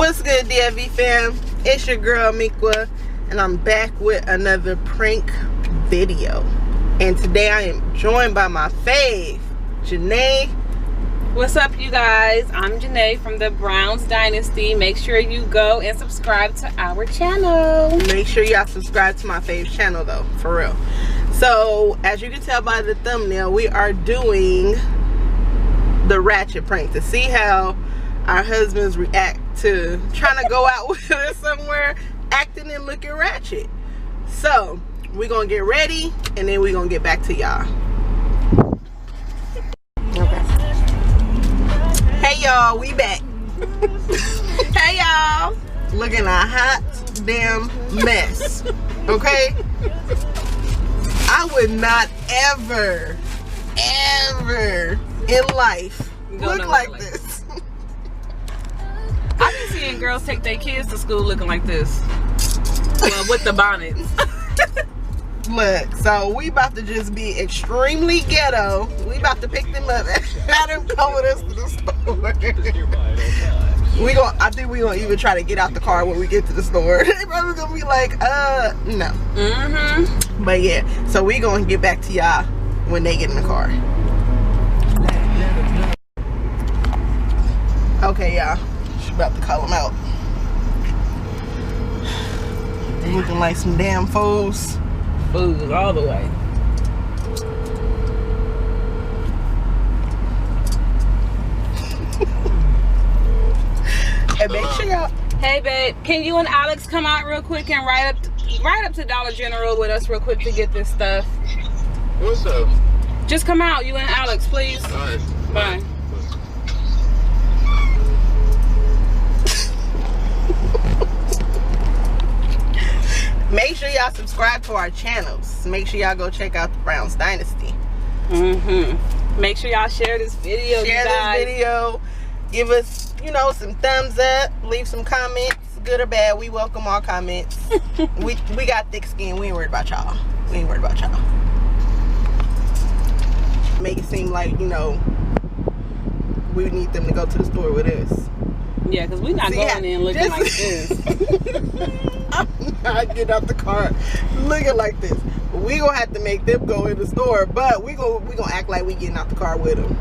What's good, DFV fam? It's your girl Miqua, and I'm back with another prank video. And today I am joined by my fave, Janae. What's up, you guys? I'm Janae from the Browns Dynasty. Make sure you go and subscribe to our channel. Make sure y'all subscribe to my fave channel though, for real. So, as you can tell by the thumbnail, we are doing the Ratchet prank to see how our husbands react to trying to go out with us somewhere acting and looking ratchet. So we're gonna get ready and then we're gonna get back to y'all. Okay. Hey y'all, we back. Hey y'all, looking a hot damn mess. Okay, I would not ever in life look like this. I be seeing girls take their kids to school looking like this. Well, with the bonnets. Look, so we about to just be extremely ghetto. We about to pick them up and have them come with us to the store. I think we gonna even try to get out the car when we get to the store. They probably gonna be like, no. But yeah, so we gonna get back to y'all when they get in the car. Okay, y'all. About to call them out. They looking like some damn fools. Fools all the way. And make sure y'all. Hey babe, can you and Alex come out real quick and ride up to Dollar General with us real quick to get this stuff? What's up? Just come out, you and Alex, please. All right. Bye. Make sure y'all subscribe to our channels. Make sure y'all go check out the Browns Dynasty. Make sure y'all share this video. Share this video. Give us, you know, some thumbs up. Leave some comments, good or bad. We welcome all comments. we got thick skin. We ain't worried about y'all. We ain't worried about y'all. Make it seem like, you know, we need them to go to the store with us. Yeah, because we're not going in looking like this. I'm not getting out the car looking like this. We gonna have to make them go in the store, but we gonna act like we getting out the car with them.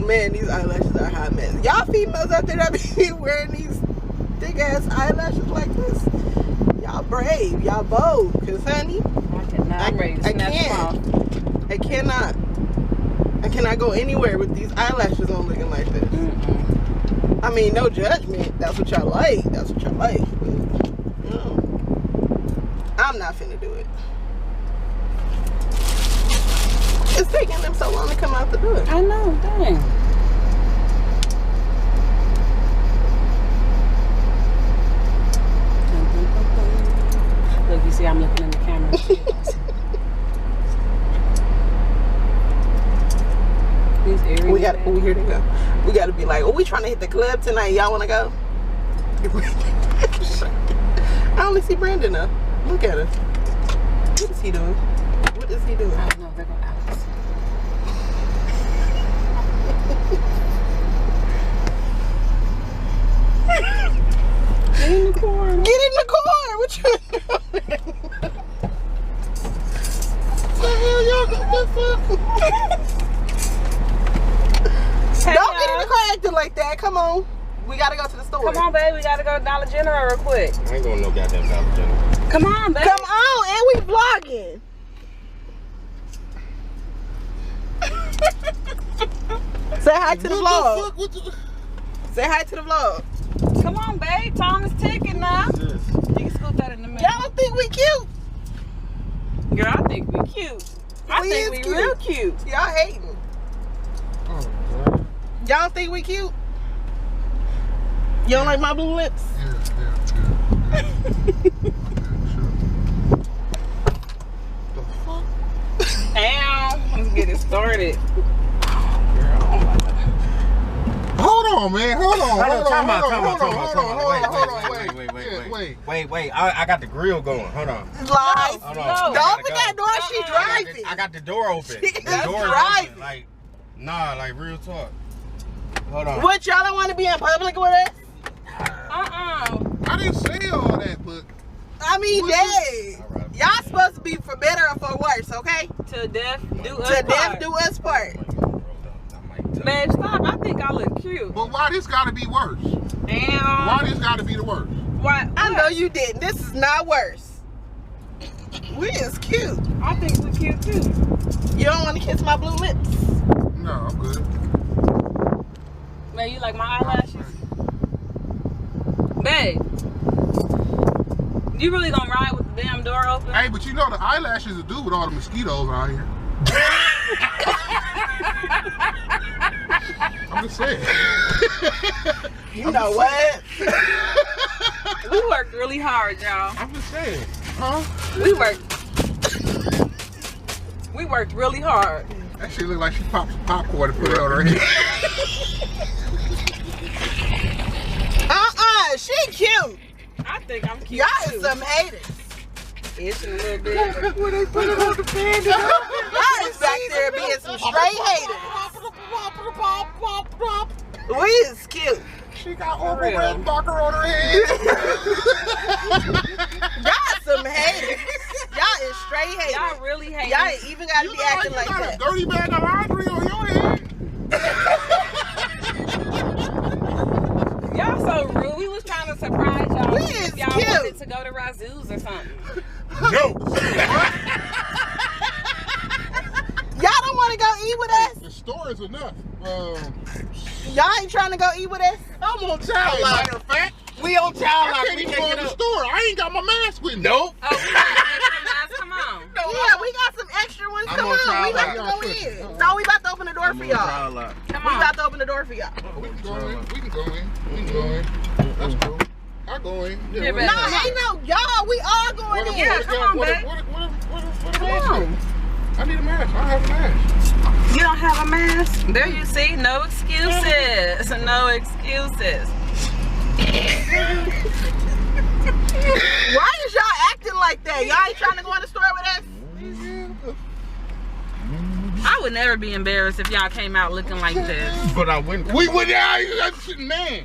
Man, these eyelashes are a hot mess. Y'all females out there that be wearing these thick ass eyelashes like this, y'all brave, y'all bold. Cause honey, I cannot go anywhere with these eyelashes on looking like this. I mean, no judgment. That's what y'all like. That's what y'all like. But, no, I'm not finna do it. It's taking them so long to come out the door. I know, dang. Look, you see I'm looking in the camera. Here they go. We gotta be like, oh, we trying to hit the club tonight. Y'all wanna go? I only see Brandon now. Look at her. What is he doing? What is he doing? I don't know. There go Alex. Get in the car. Get in the car. What you doing? What the hell y'all got this up? Hey, don't get in the car acting like that. Come on. We gotta go to the store. Come on, babe. We gotta go to Dollar General real quick. I ain't going no goddamn Dollar General. Come on, babe. Come on, and we vlogging. Say hi to the vlog. Say hi to the vlog. Come on, babe. Time is ticking now. You can scoot that in the middle. Y'all don't think we cute? Girl, I think we cute. I think we cute. real cute. Y'all hating. Y'all don't think we cute? You don't like my blue lips? Yeah. Damn. Let's get it started. Hold on, man. Hold on. Wait. I got the grill going. Hold on. Lies. Hold No. on. Don't open that door. She driving. I got the door open. The That's door is driving. open. Like, nah, like real talk. Hold on. What, y'all don't want to be in public with us? mean, dang. Y'all supposed to be for better or for worse, okay? To death do us To part. death do us part. Man, stop. I think I look cute. But why this gotta be worse? Damn. Why this gotta be the worst? Why? I know you didn't. This is not worse. We is cute. I think we cute too. You don't want to kiss my blue lips? No, I'm good. Man, you like my eyelashes? Babe, you really gonna ride with the damn door open? Hey, but you know the eyelashes will do with all the mosquitoes out here. I'm just saying. You know what? We worked really hard, y'all. I'm just saying. Huh? We worked really hard. That shit look like she popped some popcorn and put it on her head. She cute. I think I'm cute. Y'all too. is some haters. Itching a little bit. When they put it on the bed, Y'all is back there being some straight haters. We is cute. she got overwhelmed Barker on her head. Y'all some haters. Y'all is straight haters. Y'all really hate Y'all me. ain't even gotta You be know acting you like got that. a dirty bag of laundry on your head. Y'all so rude. We was trying to surprise y'all. We See if is y'all cute. wanted to go to Razoo's or something. No. Y'all don't want to go eat with us? The store is enough. Y'all ain't trying to go eat with us? I'm on child Matter lock. of fact, We on child I lock. can't We even go can't to get the up. store. I ain't got my mask with me. Nope. Oh, we got extra masks. Come on. Yeah, we got some extra ones. I'm Come on on, trial we about to lock. go in. No, we about to open the door I'm for on y'all. child lock. Come We on. about to open the door for y'all. We can go in. We can go in. We can go in. That's cool. I go in. Yeah, what- but- No, ain't no y'all. We all going in. Yeah, come on, babe. What Come mask on. is? I need a mask. I don't have a mask. You don't have a mask? There you see. No excuses. No excuses. Why is y'all acting like that? Y'all ain't trying to go in the store with us? I would never be embarrassed if y'all came out looking like this. But I went. We went out. That shit, man.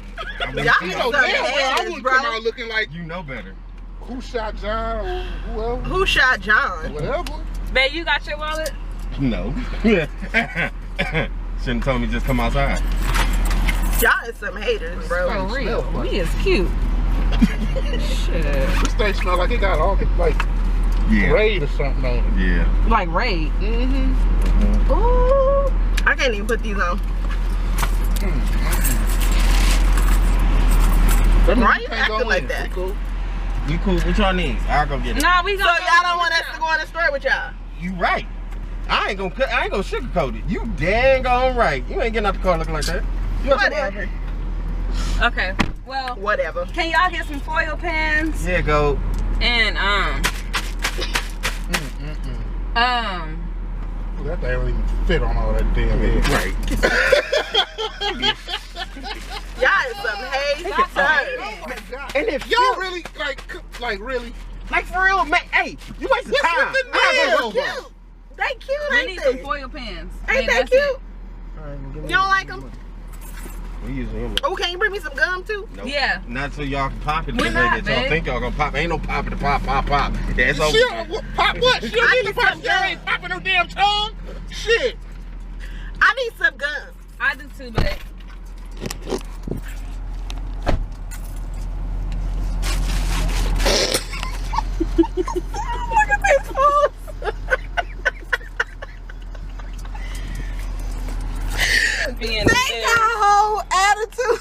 Y'all You some know damn well I haters, wouldn't bro. come out looking like You know better. who shot John or whoever. Who shot John? Whatever. Babe, you got your wallet? No. Shouldn't told me just come outside. Y'all is some haters, bro. For real. We is cute. Shit. This thing smell like it got all like Yeah. raid or something on it. Yeah. Like raid. Mm-hmm. Ooh. I can't even put these on. Why you acting like that? Cool. You cool? What y'all need? I'll go get it. Nah, we So gonna y'all don't want us to go in the store with y'all? You right. I ain't gonna sugarcoat it. You dang on right. You ain't getting out the car looking like that. You got your Whatever. Okay. Well, Whatever. can y'all get some foil pens? Yeah, go. And Ooh, that thing don't even fit on all that damn head. Right. Y'all is some haters. Stop Oh my God. And if Y'all really like really? like for real, man, hey, you wasting What's time. with the I gotta go nails? work tomorrow. Cute. They cute, we ain't need they? some foil pens. Ain't they that's cute? it. You don't like them? We using them. Oh, can you bring me some gum too? Nope. Yeah. Not so y'all can pop it We're the way not, that y'all babe. think y'all gonna pop. Ain't no popping to pop. Yeah, it's over. She pop what? She don't I need need to pop. some She ain't popping her damn tongue. Shit. I need some gum. I do too, babe. Look at this fool. Being They there. got a whole attitude.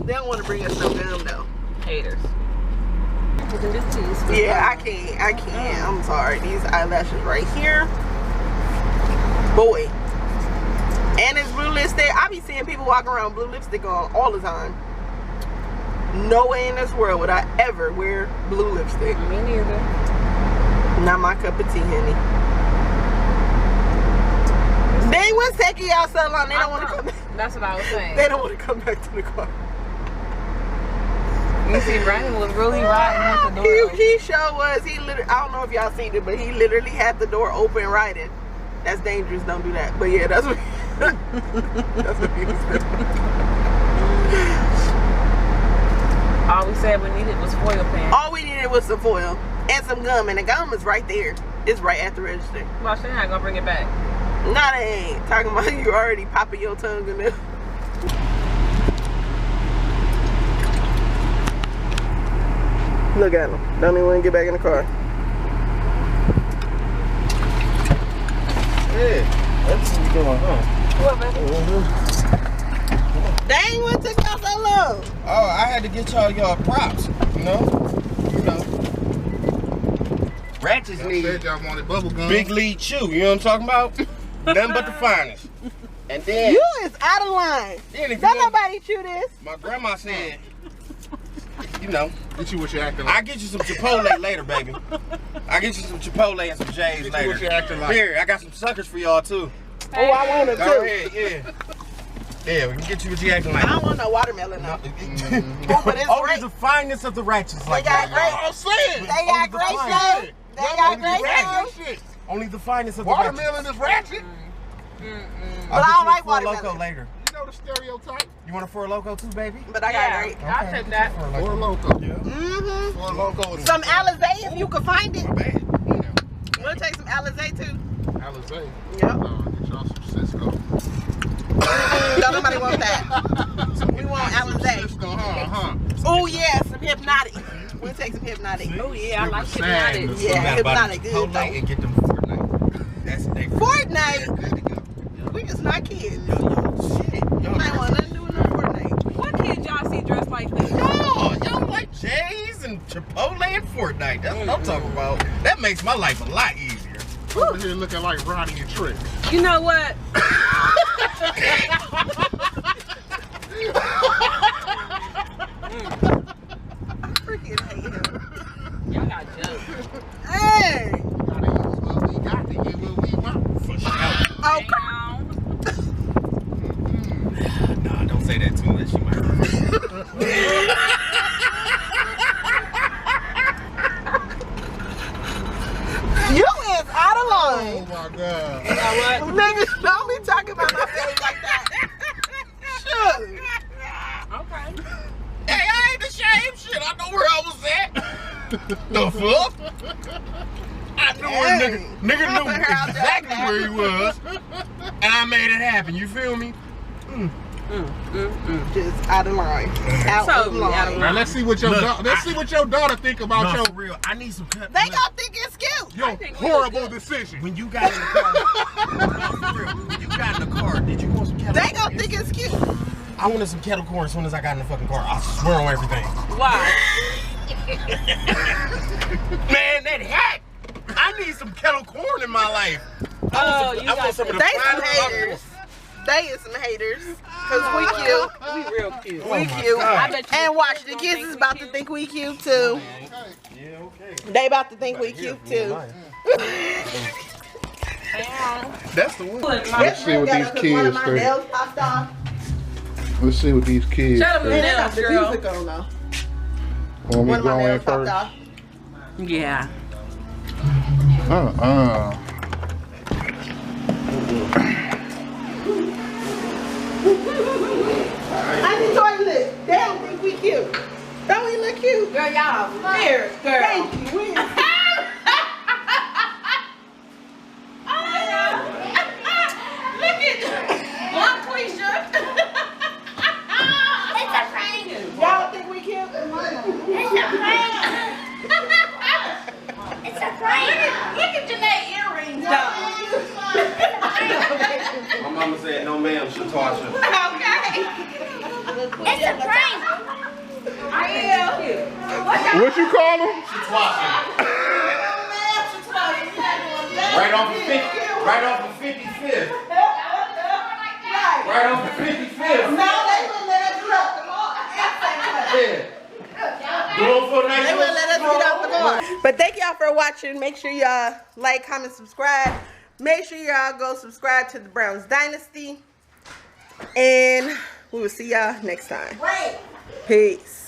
They don't want to bring us no gum though. Haters. Yeah, I can't. I'm sorry. These eyelashes right here. Boy. And it's blue lipstick. I be seeing people walking around with blue lipstick on all the time. No way in this world would I ever wear blue lipstick. Me neither. Not my cup of tea, honey. They was taking y'all so long. They don't want to come back. That's what I was saying. They don't want to come back to the car. You see, Brandon was really riding with the door open. He sure was. He literally, I don't know if y'all seen it, but he literally had the door open riding. That's dangerous. Don't do that. But yeah, that's what that's what he was doing. All we said we needed was foil pen. All we needed was some foil and some gum, and the gum is right there. It's right at the register. Well, she's not gonna bring it back. Nah, they ain't. Talking about you already popping your tongue in there. Look at him. Don't even want to get back in the car. Yeah, that's what we're doing, huh? What, baby? Dang, what took y'all so long? Oh, I had to get y'all props, you know? Ratchets Y'all need said y'all wanted bubble gum. big lead chew, you know what I'm talking about? Nothing but the finest. And then, You is out of line. then if Don't you want, nobody chew this. my grandma said, you know, Get you what you acting like. I'll get you some Chipotle later, baby. I'll get you some Chipotle and some J's Get you later. what you acting like. Here, I got some suckers for y'all too. Oh, I want it Go too. ahead, yeah. Yeah, we can get you what you acting like. I don't want no watermelon though. Oh, but it's only great. the finest of the Ratchets They like got that. great. I'm saying. They got Only the great finest. show. They got great show. Ratchet shit. Only the finest of the Watermelon Ratchets. is ratchet. I'll But I get don't you a like Four Loko watermelon. later. You know the stereotype. You want a Four Loko too, baby? But I got Yeah, great. I'll take that. Four Loko. Yeah. Mm-hmm. Four Loko. Some Alizé if you can find it. Bad. We'll take some Alizé too. Alizé. Yep. Get y'all some Cisco. Don't nobody want that. We want Alizé. Cisco, huh? Oh yeah, some Hypnotic. We'll take some Hypnotic. Oh yeah, I like Sad. Hypnotic. Yeah, Forgot about Hypnotic the good Chipotle though. and get them Fortnite. That's the thing. Fortnite. We just not kids. Shit. Y'all I ain't want nothing to do with no Fortnite. What kids y'all see dressed like this? y'all like J's and Chipotle and Fortnite. That's what I'm talking about. That makes my life a lot easier. Over here looking like Ronnie and Trick. You know what? I freaking hate him. Y'all got jokes. Hey. Gotta use what we got to get what we want. For sure. Oh, Down. Nah, don't say that too much. She might you is out of Oh line. my God. You know what? Niggas don't be talking about my face like that. Sure. Okay. Hey, I ain't ashamed. Shit, I know where I was at. The fuck? I knew where Dang. nigga I knew put her out there exactly like that. where he was. And I made it happen. You feel me? Just out of line. Out of Totally out of line. Now let's see what your Look, let's see what your daughter think about No, your for real. I need some cut. They look, gonna think it's cute. your think we horrible look good. decision. when you got in the car, no, for real, when you got in the car, did you want some kettle They corn? gonna think it's cute. I wanted some kettle corn as soon as I got in the fucking car. I swear on everything. Why? Man, that hat! I need some kettle corn in my life. Oh, I you want got some of the They some finest haters. They is some haters. Cause we cute. We real cute. Oh We my cute. God. I bet you And watch, the don't kids think is we about to cute. think we cute too. Yeah, okay. They about to think we cute too. That's the one. Let's see what these kids think. nails popped off. Let's see what these kids Shut up, think. Man, I got nails, the girl. music on though. Want me One to of my go in nails popped first? off. Yeah. I need toilet. They don't think we cute. Don't we look cute? Girl, y'all. Here, girl. Thank you. We Look at Quisha. It's a prank. Y'all think we cute? It's a prank. It's a prank. Look at Janae earrings though. My mama said, no ma'am, she'll toss you. Okay. It's a prank. What you call them? Right off of 50, right off of 55th. Right off of 55th. Now they will let us drop them all. Yeah. Going for a nice They will let us get out the car. But thank y'all for watching. Make sure y'all like, comment, subscribe. Make sure y'all go subscribe to the Browns Dynasty. And we will see y'all next time. Peace.